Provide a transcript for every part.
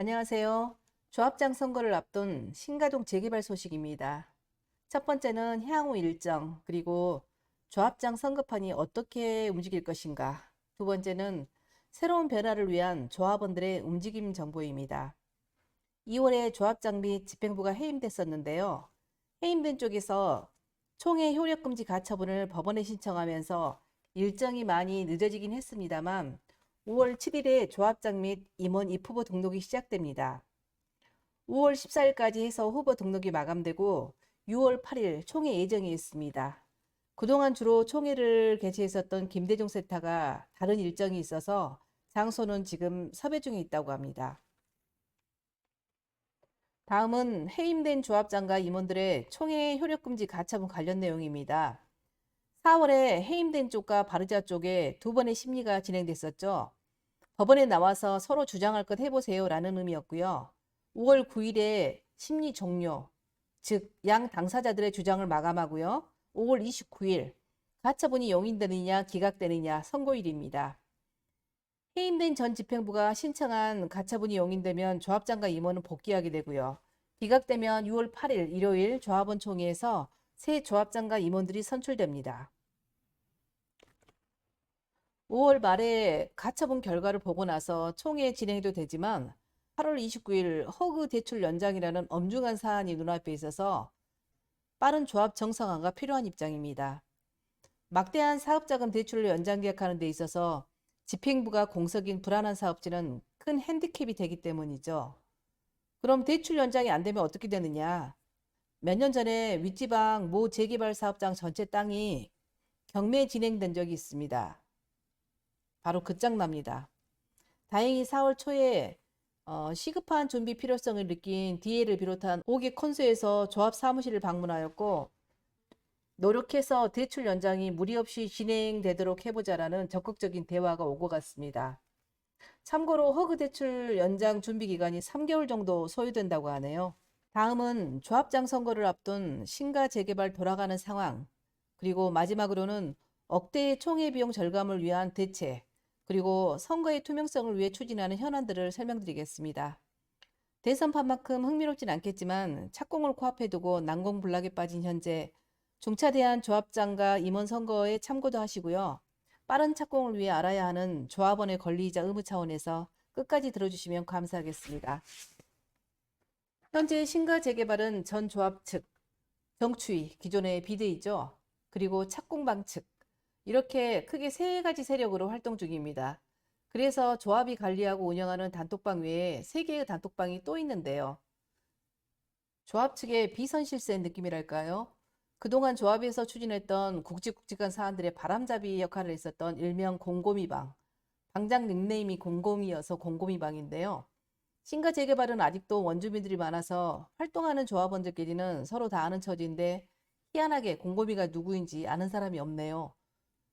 안녕하세요. 조합장 선거를 앞둔 신가동 재개발 소식입니다. 첫 번째는 향후 일정, 그리고 조합장 선거판이 어떻게 움직일 것인가. 두 번째는 새로운 변화를 위한 조합원들의 움직임 정보입니다. 2월에 조합장 및 집행부가 해임됐었는데요. 해임된 쪽에서 총회 효력금지 가처분을 법원에 신청하면서 일정이 많이 늦어지긴 했습니다만 5월 7일에 조합장 및 임원 입후보 등록이 시작됩니다. 5월 14일까지 해서 후보 등록이 마감되고 6월 8일 총회 예정이 있습니다. 그동안 주로 총회를 개최했었던 김대중 세타가 다른 일정이 있어서 장소는 지금 섭외 중에 있다고 합니다. 다음은 해임된 조합장과 임원들의 총회 효력금지 가처분 관련 내용입니다. 4월에 해임된 쪽과 바르자 쪽에 두 번의 심리가 진행됐었죠. 법원에 나와서 서로 주장할 것 해보세요 라는 의미였고요. 5월 9일에 심리 종료, 즉 양 당사자들의 주장을 마감하고요. 5월 29일 가처분이 용인되느냐 기각되느냐 선고일입니다. 해임된 전 집행부가 신청한 가처분이 용인되면 조합장과 임원은 복귀하게 되고요. 기각되면 6월 8일 일요일 조합원 총회에서 새 조합장과 임원들이 선출됩니다. 5월 말에 가처분 결과를 보고 나서 총회 진행도 되지만 8월 29일 허그 대출 연장이라는 엄중한 사안이 눈앞에 있어서 빠른 조합 정상화가 필요한 입장입니다. 막대한 사업자금 대출을 연장 계약하는 데 있어서 집행부가 공석인 불안한 사업지는 큰 핸디캡이 되기 때문이죠. 그럼 대출 연장이 안 되면 어떻게 되느냐? 몇 년 전에 윗지방 모 재개발 사업장 전체 땅이 경매 진행된 적이 있습니다. 바로 끝장납니다. 다행히 4월 초에 시급한 준비 필요성을 느낀 DA를 비롯한 5개 콘수에서 조합 사무실을 방문하였고 노력해서 대출 연장이 무리 없이 진행되도록 해보자라는 적극적인 대화가 오고 갔습니다. 참고로 허그 대출 연장 준비 기간이 3개월 정도 소요된다고 하네요. 다음은 조합장 선거를 앞둔 신가 재개발 돌아가는 상황, 그리고 마지막으로는 억대의 총회 비용 절감을 위한 대책, 그리고 선거의 투명성을 위해 추진하는 현안들을 설명드리겠습니다. 대선판만큼 흥미롭진 않겠지만 착공을 코앞에 두고 난공불락에 빠진 현재 중차대한 조합장과 임원 선거에 참고도 하시고요. 빠른 착공을 위해 알아야 하는 조합원의 권리이자 의무 차원에서 끝까지 들어주시면 감사하겠습니다. 현재 신가 재개발은 전 조합 측, 정추위, 기존의 비대위죠. 그리고 착공방 측, 이렇게 크게 세 가지 세력으로 활동 중입니다. 그래서 조합이 관리하고 운영하는 단톡방 외에 3개의 단톡방이 또 있는데요. 조합 측의 비선실세인 느낌이랄까요? 그동안 조합에서 추진했던 굵직굵직한 사안들의 바람잡이 역할을 했었던 일명 곰곰이방, 방장 닉네임이 곰곰이어서 곰곰이방인데요. 신가 재개발은 아직도 원주민들이 많아서 활동하는 조합원들끼리는 서로 다 아는 처지인데 희한하게 곰곰이가 누구인지 아는 사람이 없네요.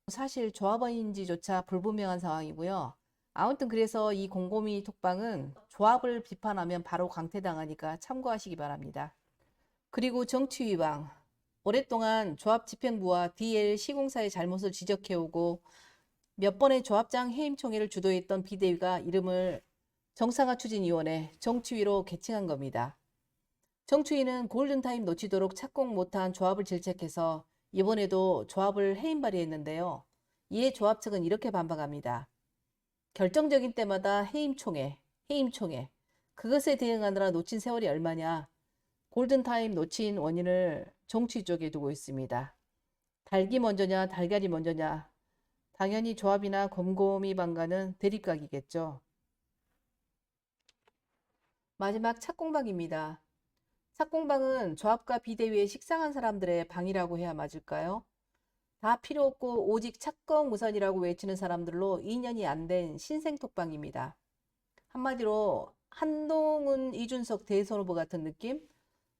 사실 조합원인지조차 불분명한 상황이고요. 아무튼 그래서 이 곰곰이 톡방은 조합을 비판하면 바로 강퇴당하니까 참고하시기 바랍니다. 그리고 정치위방. 오랫동안 조합 집행부와 DL 시공사의 잘못을 지적해오고 몇 번의 조합장 해임총회를 주도했던 비대위가 이름을 정상화추진위원회 정치위로 개칭한 겁니다. 정치위는 골든타임 놓치도록 착공 못한 조합을 질책해서 이번에도 조합을 해임 발의했는데요. 이에 조합 측은 이렇게 반박합니다. 결정적인 때마다 해임총회, 해임총회. 그것에 대응하느라 놓친 세월이 얼마냐. 골든타임 놓친 원인을 정치 쪽에 두고 있습니다. 닭이 먼저냐 달걀이 먼저냐. 당연히 조합이나 곰곰이 방과는 대립각이겠죠. 마지막 착공방입니다. 착공방은 조합과 비대위에 식상한 사람들의 방이라고 해야 맞을까요? 다 필요 없고 오직 착공 우선이라고 외치는 사람들로 2년이 안 된 신생톡방입니다. 한마디로 한동훈, 이준석 대선 후보 같은 느낌?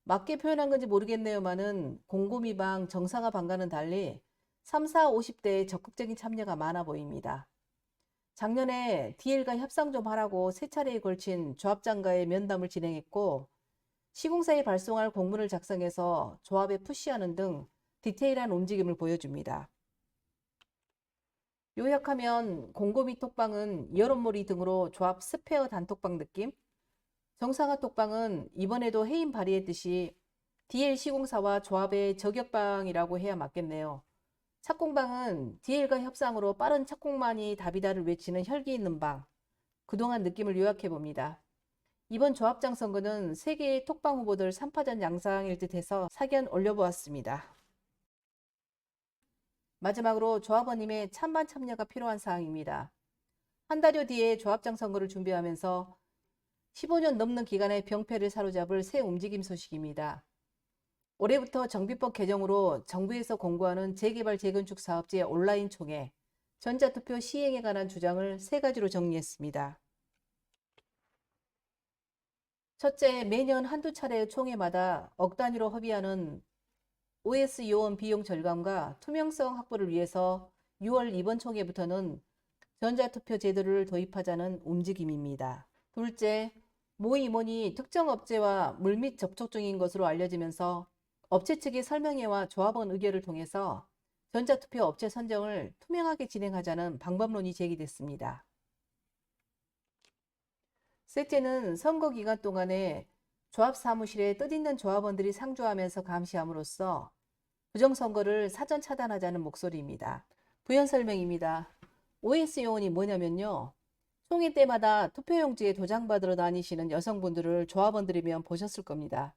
맞게 표현한 건지 모르겠네요만은 곰곰이방, 정상화 방과는 달리 3, 4, 50대의 적극적인 참여가 많아 보입니다. 작년에 DL과 협상 좀 하라고 세 차례에 걸친 조합장과의 면담을 진행했고 시공사에 발송할 공문을 작성해서 조합에 푸시하는 등 디테일한 움직임을 보여줍니다. 요약하면 곰곰이 톡방은 여론몰이 등으로 조합 스페어 단톡방 느낌? 정상화 톡방은 이번에도 해임 발의했듯이 DL 시공사와 조합의 저격방이라고 해야 맞겠네요. 착공방은 DL과 협상으로 빠른 착공만이 답이다를 외치는 혈기 있는 방. 그동안 느낌을 요약해봅니다. 이번 조합장 선거는 세계의 톡방 후보들 3파전 양상일 듯해서 사견 올려보았습니다. 마지막으로 조합원님의 찬반 참여가 필요한 사항입니다. 한 달여 뒤에 조합장 선거를 준비하면서 15년 넘는 기간의 병폐를 사로잡을 새 움직임 소식입니다. 올해부터 정비법 개정으로 정부에서 공고하는 재개발 재건축 사업지의 온라인 총회, 전자투표 시행에 관한 주장을 세 가지로 정리했습니다. 첫째, 매년 한두 차례의 총회마다 억 단위로 협의하는 OS 요원 비용 절감과 투명성 확보를 위해서 6월 이번 총회부터는 전자투표 제도를 도입하자는 움직임입니다. 둘째, 모 임원이 특정 업체와 물밑 접촉 중인 것으로 알려지면서 업체 측의 설명회와 조합원 의결을 통해서 전자투표 업체 선정을 투명하게 진행하자는 방법론이 제기됐습니다. 셋째는 선거 기간 동안에 조합 사무실에 뜻있는 조합원들이 상주하면서 감시함으로써 부정선거를 사전 차단하자는 목소리입니다. 부연 설명입니다. OS 요원이 뭐냐면요. 총회 때마다 투표용지에 도장받으러 다니시는 여성분들을 조합원들이면 보셨을 겁니다.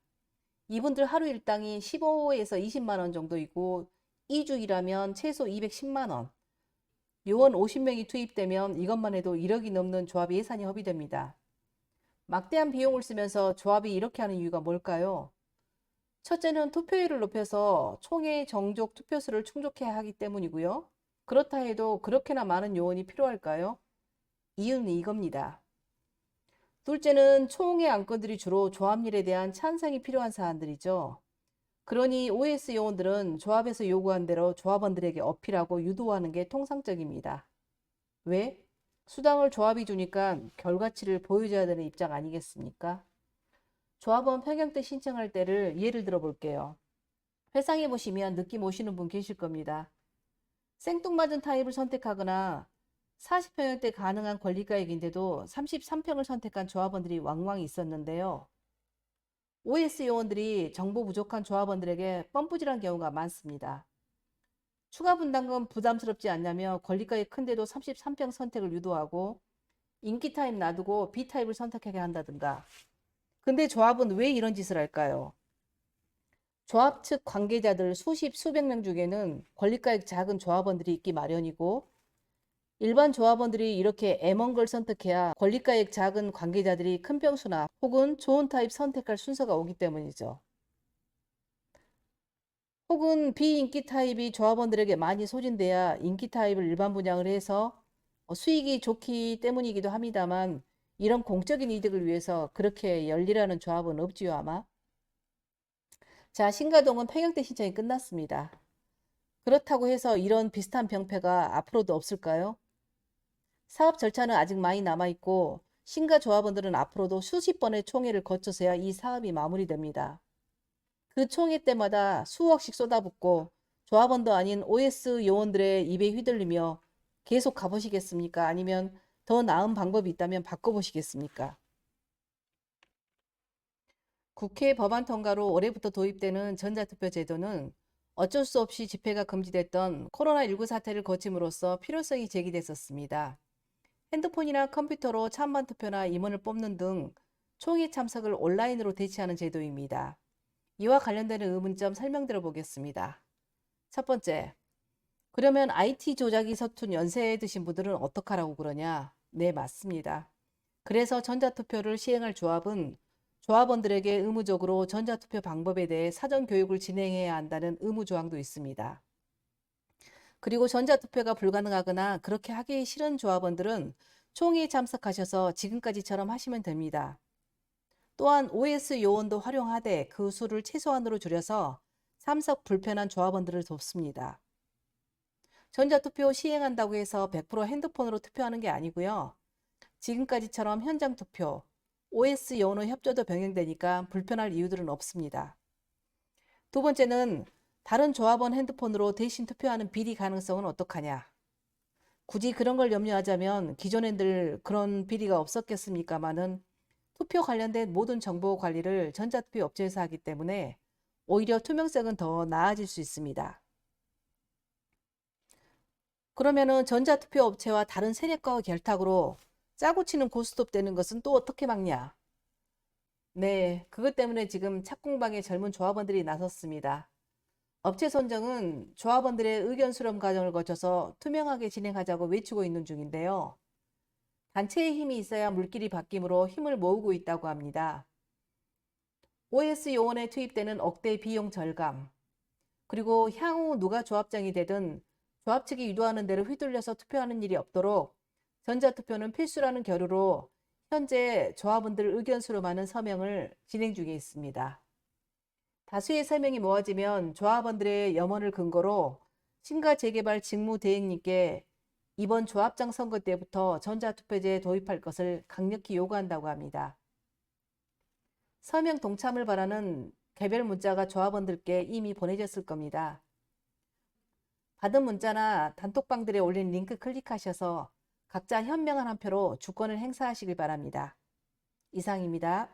이분들 하루 일당이 15에서 20만 원 정도이고 2주 일하면 최소 210만 원. 요원 50명이 투입되면 이것만 해도 1억이 넘는 조합 예산이 허비됩니다. 막대한 비용을 쓰면서 조합이 이렇게 하는 이유가 뭘까요? 첫째는 투표율을 높여서 총회 정족 투표수를 충족해야 하기 때문이고요. 그렇다 해도 그렇게나 많은 요원이 필요할까요? 이유는 이겁니다. 둘째는 총회 안건들이 주로 조합일에 대한 찬성이 필요한 사안들이죠. 그러니 OS 요원들은 조합에서 요구한 대로 조합원들에게 어필하고 유도하는 게 통상적입니다. 왜? 수당을 조합이 주니까 결과치를 보여줘야 되는 입장 아니겠습니까? 조합원 평형 때 신청할 때를 예를 들어 볼게요. 회상해 보시면 느낌 오시는 분 계실 겁니다. 생뚱맞은 타입을 선택하거나 40평형 때 가능한 권리가액인데도 33평을 선택한 조합원들이 왕왕 있었는데요. OS 요원들이 정보 부족한 조합원들에게 뻔뿌질한 경우가 많습니다. 추가 분담금 부담스럽지 않냐며 권리가액 큰데도 33평 선택을 유도하고 인기 타입 놔두고 B 타입을 선택하게 한다든가. 근데 조합은 왜 이런 짓을 할까요? 조합 측 관계자들 수십 수백 명 중에는 권리가액 작은 조합원들이 있기 마련이고 일반 조합원들이 이렇게 애먼 걸 선택해야 권리가액 작은 관계자들이 큰 평수나 혹은 좋은 타입 선택할 순서가 오기 때문이죠. 혹은 비인기 타입이 조합원들에게 많이 소진돼야 인기 타입을 일반 분양을 해서 수익이 좋기 때문이기도 합니다만 이런 공적인 이득을 위해서 그렇게 열일하는 조합은 없지요 아마. 자, 신가동은 폐경대 신청이 끝났습니다. 그렇다고 해서 이런 비슷한 병폐가 앞으로도 없을까요? 사업 절차는 아직 많이 남아있고 신가 조합원들은 앞으로도 수십 번의 총회를 거쳐서야 이 사업이 마무리됩니다. 그 총회 때마다 수억씩 쏟아붓고 조합원도 아닌 OS 요원들의 입에 휘둘리며 계속 가보시겠습니까? 아니면 더 나은 방법이 있다면 바꿔보시겠습니까? 국회 법안 통과로 올해부터 도입되는 전자투표 제도는 어쩔 수 없이 집회가 금지됐던 코로나19 사태를 거침으로써 필요성이 제기됐었습니다. 핸드폰이나 컴퓨터로 찬반 투표나 임원을 뽑는 등 총회 참석을 온라인으로 대체하는 제도입니다. 이와 관련되는 의문점 설명드려 보겠습니다. 첫 번째, 그러면 IT 조작이 서툰 연세 드신 분들은 어떡하라고 그러냐? 네, 맞습니다. 그래서 전자투표를 시행할 조합은 조합원들에게 의무적으로 전자투표 방법에 대해 사전 교육을 진행해야 한다는 의무 조항도 있습니다. 그리고 전자투표가 불가능하거나 그렇게 하기 싫은 조합원들은 총회에 참석하셔서 지금까지처럼 하시면 됩니다. 또한 OS 요원도 활용하되 그 수를 최소한으로 줄여서 참석 불편한 조합원들을 돕습니다. 전자투표 시행한다고 해서 100% 핸드폰으로 투표하는 게 아니고요. 지금까지처럼 현장 투표, OS 요원의 협조도 병행되니까 불편할 이유들은 없습니다. 두 번째는 다른 조합원 핸드폰으로 대신 투표하는 비리 가능성은 어떡하냐. 굳이 그런 걸 염려하자면 기존엔 늘 그런 비리가 없었겠습니까마는 투표 관련된 모든 정보 관리를 전자투표 업체에서 하기 때문에 오히려 투명성은 더 나아질 수 있습니다. 그러면은 전자투표 업체와 다른 세력과의 결탁으로 짜고 치는 고스톱 되는 것은 또 어떻게 막냐? 네, 그것 때문에 지금 착공방에 젊은 조합원들이 나섰습니다. 업체 선정은 조합원들의 의견 수렴 과정을 거쳐서 투명하게 진행하자고 외치고 있는 중인데요. 단체의 힘이 있어야 물길이 바뀌므로 힘을 모으고 있다고 합니다. OS 요원에 투입되는 억대 비용 절감, 그리고 향후 누가 조합장이 되든 조합 측이 유도하는 대로 휘둘려서 투표하는 일이 없도록 전자투표는 필수라는 결의로 현재 조합원들 의견 수렴하는 서명을 진행 중에 있습니다. 다수의 서명이 모아지면 조합원들의 염원을 근거로 신가 재개발 직무대행님께 이번 조합장 선거 때부터 전자투표제에 도입할 것을 강력히 요구한다고 합니다. 서명 동참을 바라는 개별 문자가 조합원들께 이미 보내졌을 겁니다. 받은 문자나 단톡방들에 올린 링크 클릭하셔서 각자 현명한 한 표로 주권을 행사하시길 바랍니다. 이상입니다.